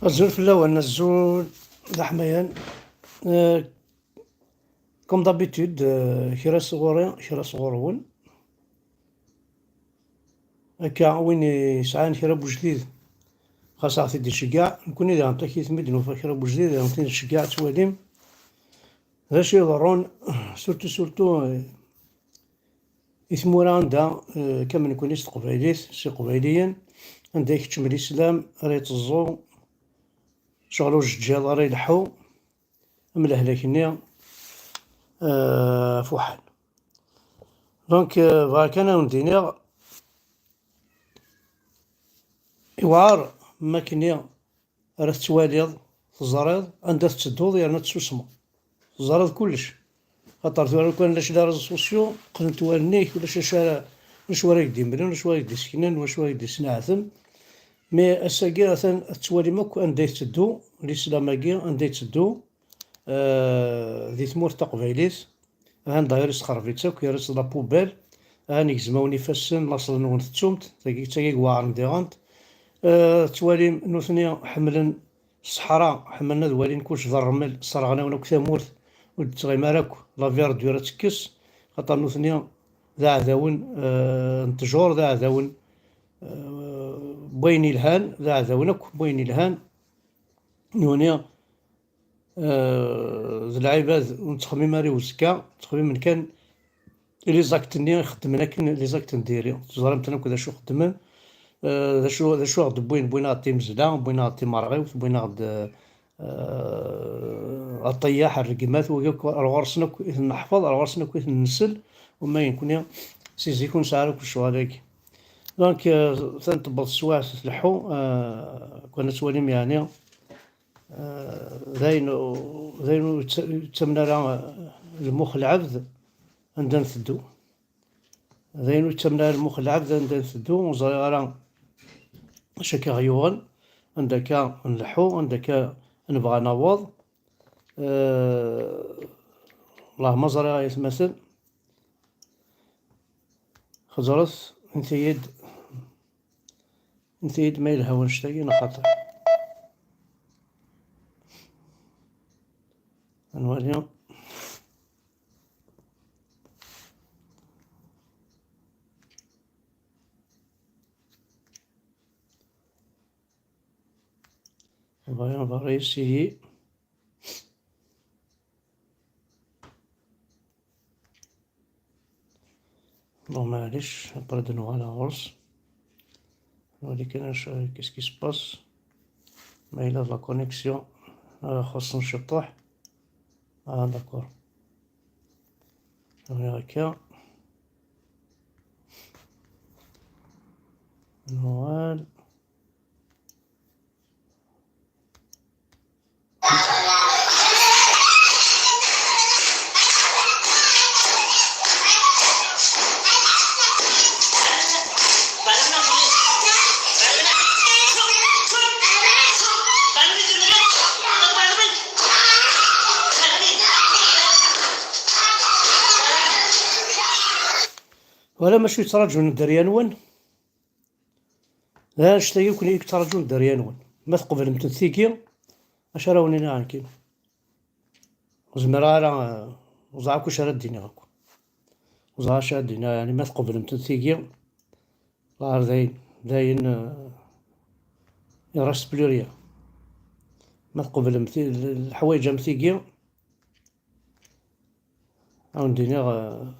الزول في الأول الزول الحميان كوم دابيتود كرا صغوري كرا صغورون هكا وين يسعان كرا بوجديد خاص عطي دي شقاع نكون إذا عطاك يثمد نوفا كرا بوجديد إذا عطيني شقاع تواليم ذا شي يضرون سورتو إثمورا عندها كامل نكون تقبايليت سي قبايليا عندها يكتشم الإسلام ريت الزو شغلو الجال راه يلحو ملهلاكني فوحل دونك فوالا كان نديني يوعر ما كني راه تواليض تزريض عندها تسدوض يعني تسوسمو تزريض كلش خاطر ثوالي كان لاش دار سوسيو قدم توالنيك ولا واش راه يدي مرن واش راه يدي سكنان واش راه يدي سناعثم مي الساقي راه توالي ماك عندها يتسدو الإسلاماكي عندها يتسدو ذي ثمور تقبايليت هان داير سخرفيتك يرس لا بوبال هانيك زماوني فاسن لاصل نون تتومت تاكي واعر نديغانت توالي نوثني حملن الصحراء حملنا دوالين كلش ذا الرمل صرغنا وناك ثامورت ودتغي ماراك لا فيردو راه تكس خاطر نوثني ذا عذاون نتجور ذا عذاون بوين الهان ذا عذاونك بوين الهان نونيا ذا العباد ونتخمم ماري وزكا تخمم من كان لي زاكتني خدمنا كن لي زاكت نديري تزرمت انا كذا شو خدمن ذا شو غد بوين غادي مزلا بوين غادي مرغيوت بوين غاد الطياح الرقمات الغرسنا كويت نحفظ الغرسنا كويت نسل وما يكون سيزي يكون سعر كل شو هذاك دونك تنطبط السواع تلحو كنا تواليم يعني ذاين تمنا راه المخ العبد عندنا نثدو ذاين تمنا المخ العبد عندنا نثدو وزري راه شكا غيوغن عندك نلحو عندك نبغى نوض اللهم زري يتمثل خزرت انت يد ما يلها ونشتاقي نخاطر نوريهم on va réessayer. Bon معليش après de nouveau la horse نوريك انا qu'est-ce qui se passe ما إلا لا كونيكسيون خاص نشطح داكور هكا نوال ولا ماشي يتراجعون الدريانون لا نشتاقي كون يتراجعون الدريانون ما تقبل متنثيكي اش راوني نعركي زمرا راه وزعكو شرا الدنيا غاكو وزعا شرا الدنيا يعني ما تقبل متنثيكي ظاهر داين يراس بلوريا ما تقبل الحوايج مثيقيا عندنا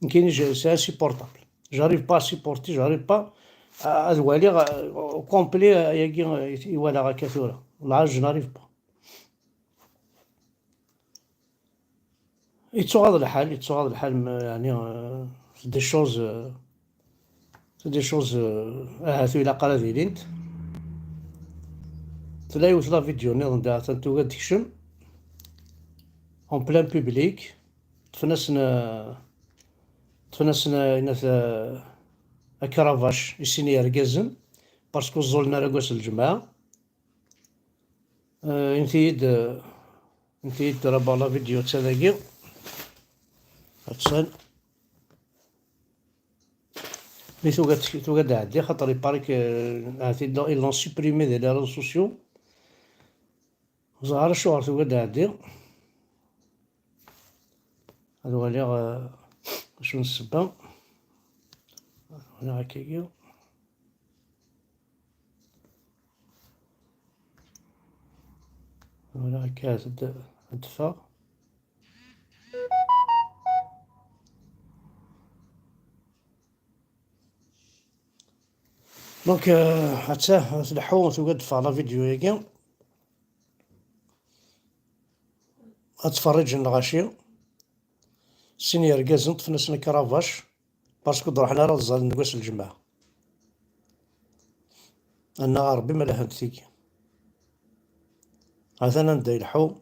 مكاينش سا سيبورطابل جاريف با سيبورتي جاريف با هاد والي كومبلي ياكي يوالا غا كثورة العاج ناريف با يتسوغاض الحال يعني دي شوز هاثو إلا قرا ديرينت تلا يوصل فيديو نيضن دا تنتو تكشم اون بلان بوبليك تفنسنا إناث كرافاش يسيني يرقزن باسكو زولنا راكوس الجماعة انتيد راه لا فيديو تسالاكي هاتسان مي توقات عدي خاطر يباريك هاتي إلون سوبريمي ديال لي ريزو سوسيو زهر الشهر توقات عدي هادو غالي شنو السبة هنا هكاكيا هنا هكا الدفا دونك هاتساه تلحو توقات دفا لا فيديو ياكي هتفرج الغاشية سيني رقازن طفنسنا كرافاش باسكو روحنا راه الزال نقاس الجماعة أنا ربي ما لها نتيجي مثلا ندا يلحو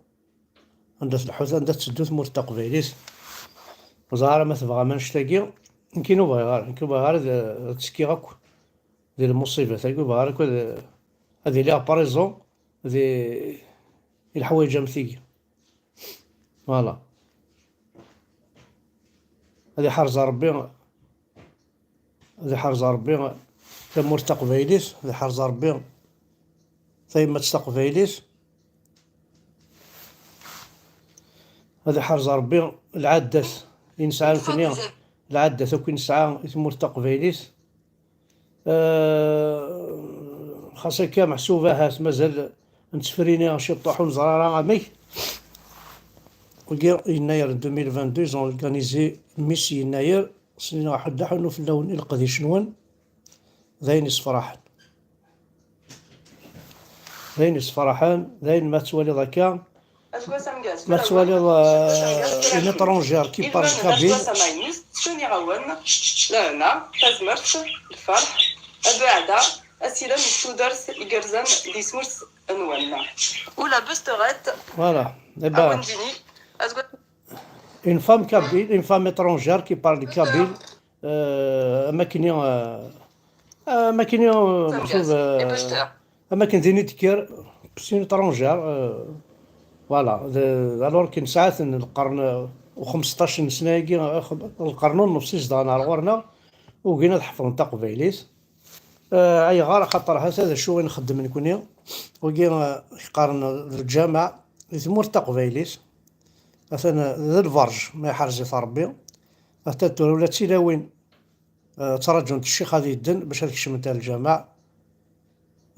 عندها تلحو عندها تسدو ثمور تقبيليت وزهر ما تبغى ما نشتاقي يمكن باغي غير تسكي غاك ديال المصيبة تاكي باغي غير هادي ليها باريزون هادي الحوايج مثيقي فوالا هادي حرز ربي ثمور تقبيليت هادي حرز ربي ثيما تستقبيليت هذا حرز ربي العادات ينسعى ثاني العادات وكي نسعى ثمور تقبيليت خاصة كا محسوبة هات مازال نتفريني شي طاحون زرارة عامي وكي يناير 2022 زون اورغانيزي ميس يناير سنين واحد حنو في اللون القضي شنوان ذاين صفراحان ذاين ما توالي ذاكا ما توالي اون اترونجير كي بارل كابيل شنو يغون لهنا تزمرت الفرح بعدا اسيلا مستودرس يقرزن دي سورس انوانا ولا بستغات فوالا دابا اون فام كابيل اون فام اترونجير كي بارل كابيل اماكن محسوب اماكن ذيني تكير بسين اترونجير فوالا الور كاين ساعات القرن و15 سنه القرن ونص زدنا غورنا وكينا نحفظ تقبيليت اي غار خاطر هذا شو وين نخدم نكوني وكي يقارن الجامع ثمور تقبيليت مثلا ذا الفرج ما يحرز ربي حتى ولا تيلاوين ترجم الشيخ هذه الدن باش هذيك نتاع الجامع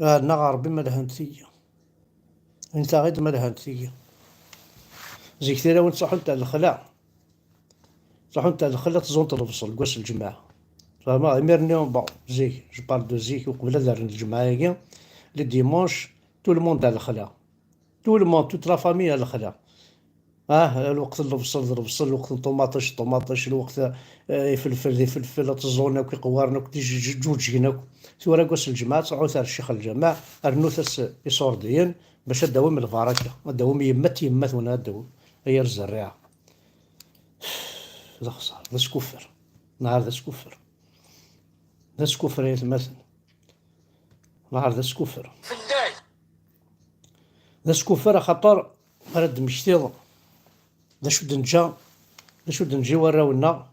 عندنا ربي ما لها نتيجه انت غير ما لها نتيجه زي كثير وين تصحوا نتاع الخلاع تزونط الفصل قوس الجماعة فما ميرنيون بون زيك جو بارل دو زيك وقبل دار الجماعة هي لي ديمونش تو الموند على الخلاع تو الموند توت لا فامي على الخلاع الوقت الفصل الوقت طوماطيش الوقت يفلفل تزولنا وكي قوارنا وكي جوجينا ثورا قوس الجماعة تصحوا تاع الشيخ الجماعة النوثس يصورديين باش الدوام البركة الدوام يمت ونا الدوام هي الزريعة هذا خسارة هذا سكوفر نهار هذا سكوفر يا المثل نهار هذا سكوفر هذا سكوفر خطر رد مشتيض ذا شو دنجي وراونا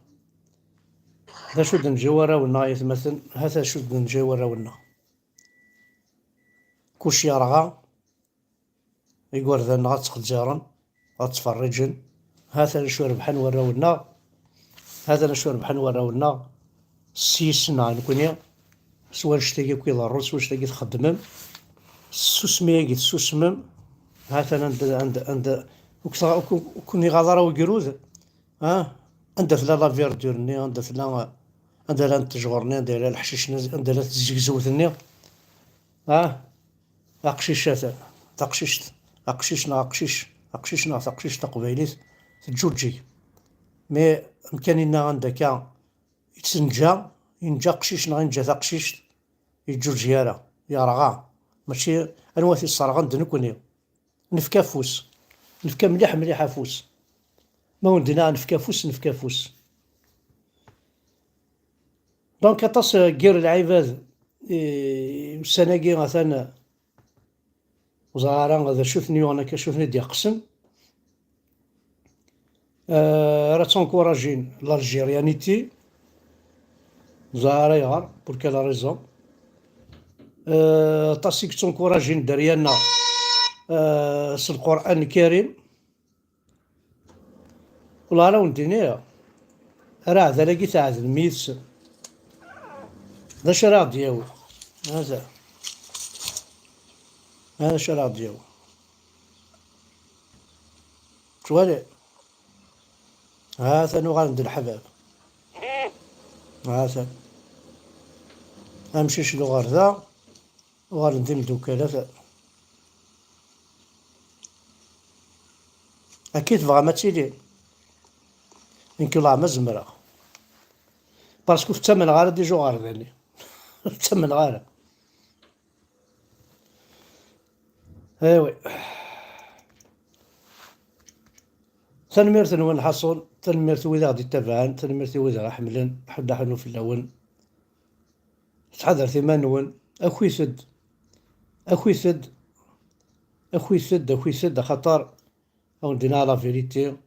ذا شو دنجي وراونا يتمثل هذا شو دنجي وراونا كوشي رغا يقول ذا غاتسقط جارا غاتفرجن هذا شو ربحان وراونا سيسنا نكوني سوا شتاقي كي ضرور سوا شتاقي تخدمم السوسمية كي تسوسمم هاتنا عند كوني غادرة وكروز عند ثلا لا فيردورني عند ثلا عندها لا التجغرني عندها لا الحشيش عندها لا الزقزوثني أقشيشات تقشيشت أقشيشنا تقشيش تقبيليت تجوجي مي إمكاننا عندك يتسنجا ينجا قشيش ينجا تقشيش يجوج يا رغا ماشي أنواتي الصرغان دنكوني نفكا فوس نفكا مليح فوس ما ودنا نفكا فوس دونك أطاس كير العباد السناكي مثلا وزارة هذا شوفني وانا كشوفني دي قسم راه تنكوراجين لالجيريانيتي زارة يغار بور كال ريزون طاسيك تنكوراجين دريانا في القرآن الكريم ولا راه ندينيها راه هذا لاقي تاع الميس هذا شرا دياول هذا شرا دياول توالي هذا نغاند الحباب هذا امشي شنو غير ذا وغندي مدوكالة اكيد بغا ما تيلي يمكن الله ما زمرا باسكو في الثمن غير دي جو غير ذاني الثمن غير ايوي تنميرت نون حصل تنميرت وإذا غادي تابعان تنميرت وإذا راه حملن حدا حنو في اللون تحضر ثمان نون أخوي سد خطر أو ندينا لا فيريتي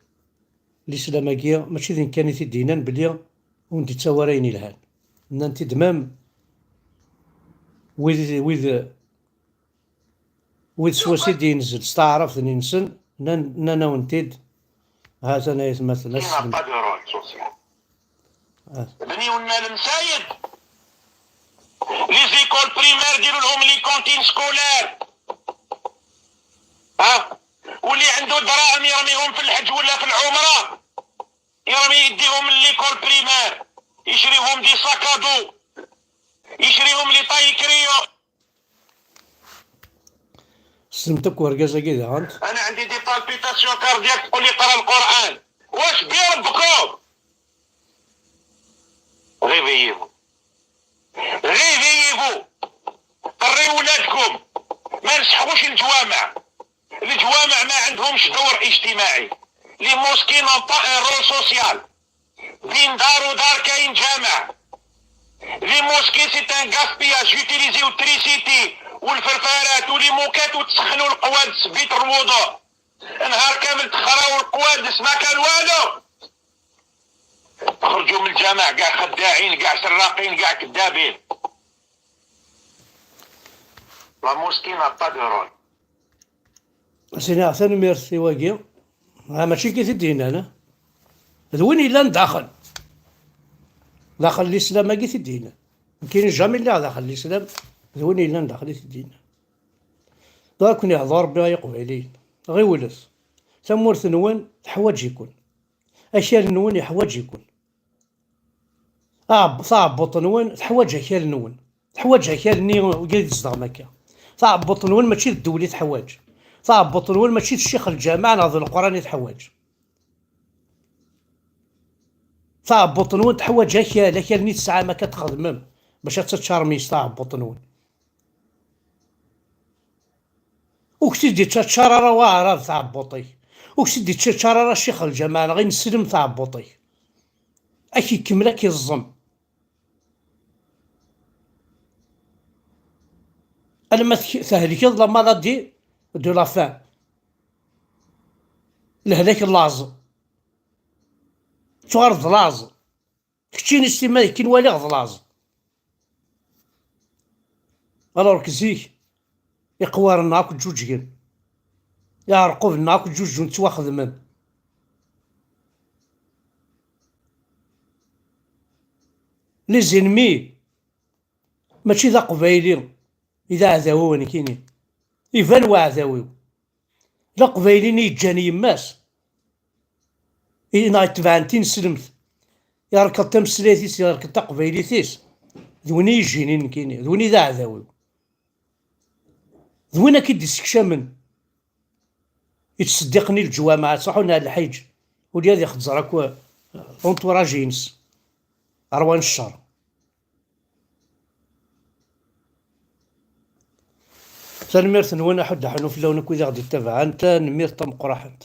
الإسلامكية ماشي ذين كانت دينان بلي وندي تاورين الهان نانتي دمام ويذ سواسيدي ينزل استعرف ننسن نانا ونتيد هذا انا يتمثل بني ونا المسايد لي زيكول بريمير ديروا لهم لي كونتين سكولير واللي عنده دراهم يرميهم في الحج ولا في العمره يرمي يديهم ليكول بريمير يشريهم دي ساكادو يشريهم لي طايكريو سمتك ورقازة كده انت انا عندي دي بالبيتاسيون كاردياك تقول لي قرا القران واش بيه ربكم غيفيفو قريو ولادكم ما نسحقوش الجوامع ما عندهمش دور اجتماعي لي موسكي نون با ان رول سوسيال بين دار ودار كاين جامع لي موسكي سي ان غاسبياج يوتيليزيو التريسيتي والفرفارات ولي موكات وتسخنوا القوادس بيت الوضوء نهار كامل تخراو القوادس ما كان والو خرجوا من الجامع كاع خداعين كاع سراقين كاع كذابين لا موسكي نا با دو رول سينا ثاني ميرسي واقي ماشي كي تدينا انا وين الا ندخل داخل الاسلام ما كي تدينا كاين جامي اللي داخل الاسلام وين الا ندخل تدينا داكني يهضر بها قبيلين غير ولد ثمورث نون حواج يكون اشياء نون يحواج يكون صعب بطن نون تحواج اكيال نون تحواج اكيال ني وقيد صدق مكه صعب بطن نون ماشي الدولي تحواج صعب بطن نون ماشي الشيخ الجامع ناظر القران يتحواج صعب بطن نون تحواج اكيال ني تسعه ما كتخدمم باش تتشارمي صعب بطن نون وكتدي تشارر واعرف تاع بوطي وكتدي تشارر الشيخ الجمال غير نسلم تاع بوطي اكي كملا كيظم انا ما تهلك لا مالادي دو لا فان لهلاك اللازم تعرض لازم كتشين استماع كي نوالي غضلاز الوغ كزيك يقوار ناك جوجين يعرقوا ناك جوج نتواخذ من لي زينمي ماشي ذا قبايلي، إذا عداوي كاينين يبان وعداوي، لا قبايلي يجاني يماس إنا تبعنتي نسلمت يركض تمسليتيس يركض تقبايليتيس ذوني يجيني كاينين ذوني ذا عداوي ذوين أكيد يسكشامن يتصدقني الجوامع صحونا هاد الحيج ولي هادي خزر هاكا اونتوراج ينس أروان الشر. تنميرت نوانا حد حنو في اللون كويدا غادي تابع انت نميرت تمقرحت.